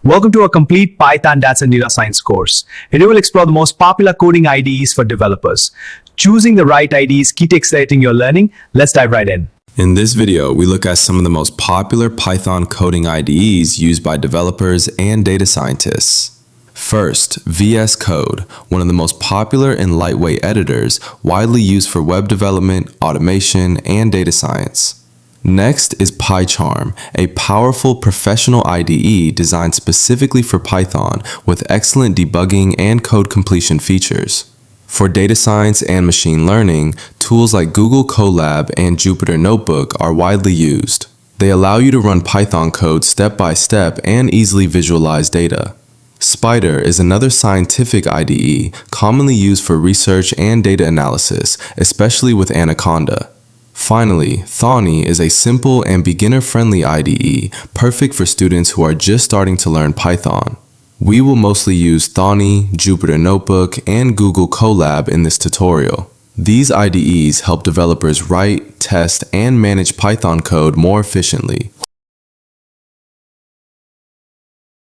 Welcome to a complete Python data and data science course. Here we will explore the most popular coding IDEs for developers. Choosing the right IDEs key to accelerating your learning. Let's dive right in. In this video, we look at some of the most popular Python coding IDEs used by developers and data scientists. First, VS Code, one of the most popular and lightweight editors, widely used for web development, automation, and data science. Next is PyCharm, a powerful professional IDE designed specifically for Python with excellent debugging and code completion features. For data science and machine learning, tools like Google Colab and Jupyter Notebook are widely used. They allow you to run Python code step by step and easily visualize data. Spyder is another scientific IDE commonly used for research and data analysis, especially with Anaconda. Finally, Thonny is a simple and beginner-friendly IDE, perfect for students who are just starting to learn Python. We will mostly use Thonny, Jupyter Notebook, and Google Colab in this tutorial. These IDEs help developers write, test, and manage Python code more efficiently.